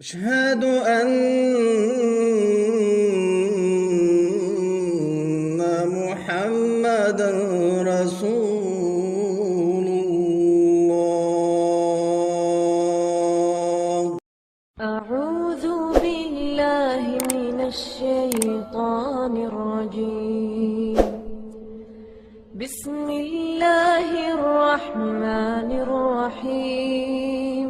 أشهد أن محمدا رسول الله. أعوذ بالله من الشيطان الرجيم. بسم الله الرحمن الرحيم.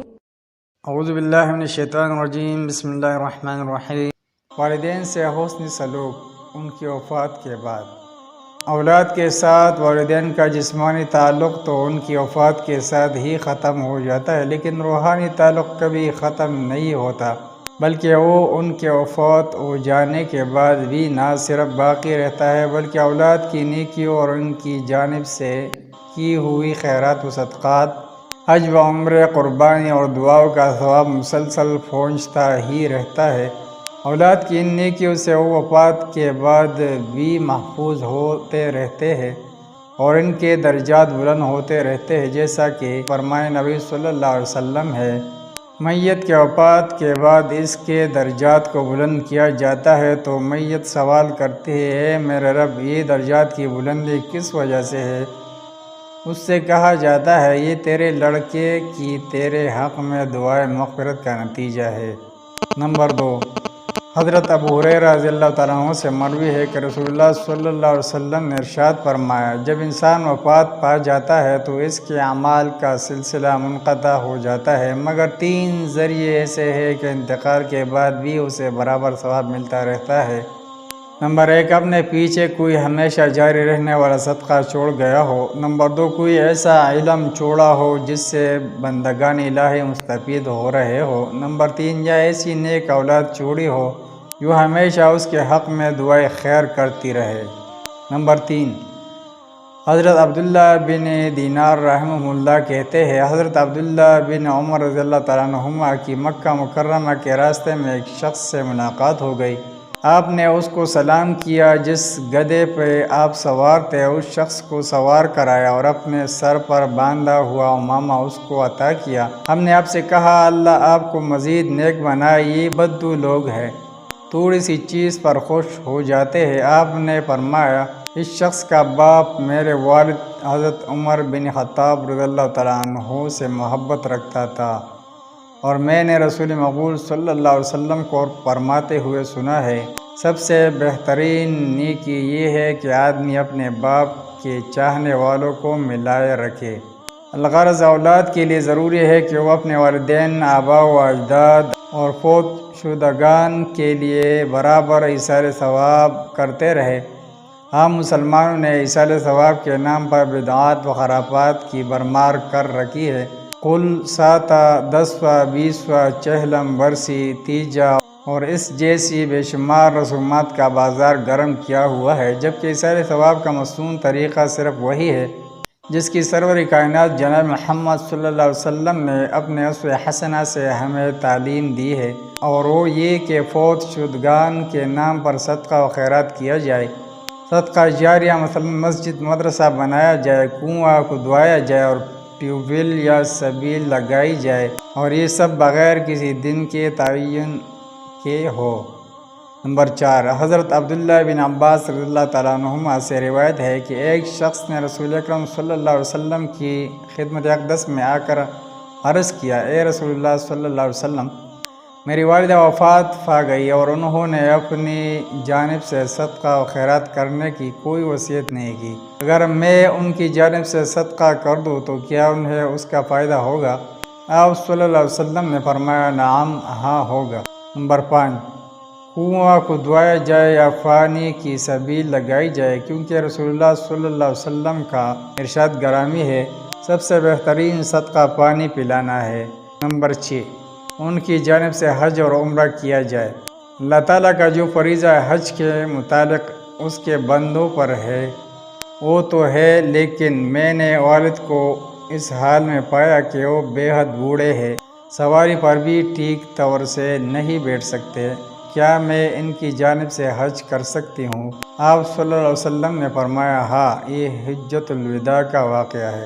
اعوذ باللہ من الشیطان الرجیم. بسم اللہ الرحمن الرحیم. والدین سے حسن سلوک ان کی وفات کے بعد. اولاد کے ساتھ والدین کا جسمانی تعلق تو ان کی وفات کے ساتھ ہی ختم ہو جاتا ہے، لیکن روحانی تعلق کبھی ختم نہیں ہوتا، بلکہ وہ ان کے وفات ہو جانے کے بعد بھی نہ صرف باقی رہتا ہے بلکہ اولاد کی نیکیوں اور ان کی جانب سے کی ہوئی خیرات و صدقات، حج و عمرے، قربانی اور دعاؤں کا ثواب مسلسل پہنچتا ہی رہتا ہے۔ اولاد کی ان نیکیوں سے وہ وفات کے بعد بھی محفوظ ہوتے رہتے ہیں اور ان کے درجات بلند ہوتے رہتے ہیں، جیسا کہ فرمائے نبی صلی اللہ علیہ وسلم ہے، میت کے وفات کے بعد اس کے درجات کو بلند کیا جاتا ہے تو میت سوال کرتی ہے، اے میرے رب، یہ درجات کی بلندی کس وجہ سے ہے؟ اس سے کہا جاتا ہے، یہ تیرے لڑکے کی تیرے حق میں دعائے مغفرت کا نتیجہ ہے۔ نمبر 2، حضرت ابو ہریرہ رضی اللہ تعالیٰ عنہ سے مروی ہے کہ رسول اللہ صلی اللہ علیہ وسلم نے ارشاد فرمایا، جب انسان وفات پا جاتا ہے تو اس کے اعمال کا سلسلہ منقطع ہو جاتا ہے، مگر 3 ذریعے ایسے ہیں کہ انتقال کے بعد بھی اسے برابر ثواب ملتا رہتا ہے۔ نمبر 1، اپنے پیچھے کوئی ہمیشہ جاری رہنے والا صدقہ چھوڑ گیا ہو۔ نمبر 2، کوئی ایسا علم چھوڑا ہو جس سے بندگان الہی مستفید ہو رہے ہو۔ نمبر 3، یا ایسی نیک اولاد چھوڑی ہو جو ہمیشہ اس کے حق میں دعائے خیر کرتی رہے۔ نمبر 3، حضرت عبداللہ بن دینار رحمہ اللہ کہتے ہیں، حضرت عبداللہ بن عمر رضی اللہ تعالیٰ عنہما کی مکہ مکرمہ کے راستے میں ایک شخص سے ملاقات ہو گئی۔ آپ نے اس کو سلام کیا، جس گدھے پہ آپ سوار تھے اس شخص کو سوار کرایا اور اپنے سر پر باندھا ہوا عمامہ اس کو عطا کیا۔ ہم نے آپ سے کہا، اللہ آپ کو مزید نیک بنائے، یہ بدو لوگ ہیں، تھوڑی سی چیز پر خوش ہو جاتے ہیں۔ آپ نے فرمایا، اس شخص کا باپ میرے والد حضرت عمر بن خطاب رضی اللہ تعالیٰ عنہ سے محبت رکھتا تھا، اور میں نے رسول مقبول صلی اللہ علیہ وسلم کو فرماتے ہوئے سنا ہے، سب سے بہترین نیکی یہ ہے کہ آدمی اپنے باپ کے چاہنے والوں کو ملائے رکھے۔ الغرض اولاد کے لیے ضروری ہے کہ وہ اپنے والدین، آباء و اجداد اور فوت شدگان کے لیے برابر ایصال ثواب کرتے رہے۔ عام مسلمانوں نے ایصال ثواب کے نام پر بدعات و خرافات کی بھرمار کر رکھی ہے۔ کل ساتہ، 10واں، 20واں، چہلم، برسی، تیجا اور اس جیسی بے شمار رسومات کا بازار گرم کیا ہوا ہے، جبکہ ایصال ثواب کا مصنون طریقہ صرف وہی ہے جس کی سرور کائنات جناب محمد صلی اللہ علیہ وسلم نے اپنے اسوہ حسنہ سے ہمیں تعلیم دی ہے، اور وہ یہ کہ فوت شدگان کے نام پر صدقہ و خیرات کیا جائے، صدقہ جاریہ مثلا مسجد مدرسہ بنایا جائے، کنواں کھدوایا جائے اور ٹیوب ویل یا سبیل لگائی جائے، اور یہ سب بغیر کسی دن کے تعین کے ہو۔ نمبر 4، حضرت عبداللہ بن عباس رضی اللہ تعالیٰ عنہما سے روایت ہے کہ ایک شخص نے رسول اکرم صلی اللہ علیہ وسلم کی خدمت اقدس میں آ کر عرض کیا، اے رسول اللہ صلی اللہ علیہ وسلم، میری والدہ وفات پا گئی اور انہوں نے اپنی جانب سے صدقہ و خیرات کرنے کی کوئی وصیت نہیں کی، اگر میں ان کی جانب سے صدقہ کر دوں تو کیا انہیں اس کا فائدہ ہوگا؟ آپ صلی اللہ علیہ وسلم نے فرمایا، نعم، ہاں ہوگا۔ نمبر 5، کنواں کھدوایا جائے یا پانی کی سبیل لگائی جائے، کیونکہ رسول اللہ صلی اللہ علیہ وسلم کا ارشاد گرامی ہے، سب سے بہترین صدقہ پانی پلانا ہے۔ نمبر 6، ان کی جانب سے حج اور عمرہ کیا جائے۔ اللہ تعالیٰ کا جو فریضہ حج کے متعلق اس کے بندوں پر ہے وہ تو ہے، لیکن میں نے والد کو اس حال میں پایا کہ وہ بے حد بوڑھے ہیں، سواری پر بھی ٹھیک طور سے نہیں بیٹھ سکتے، کیا میں ان کی جانب سے حج کر سکتی ہوں؟ آپ صلی اللہ علیہ وسلم نے فرمایا، ہاں، یہ حجۃ الوداع کا واقعہ ہے۔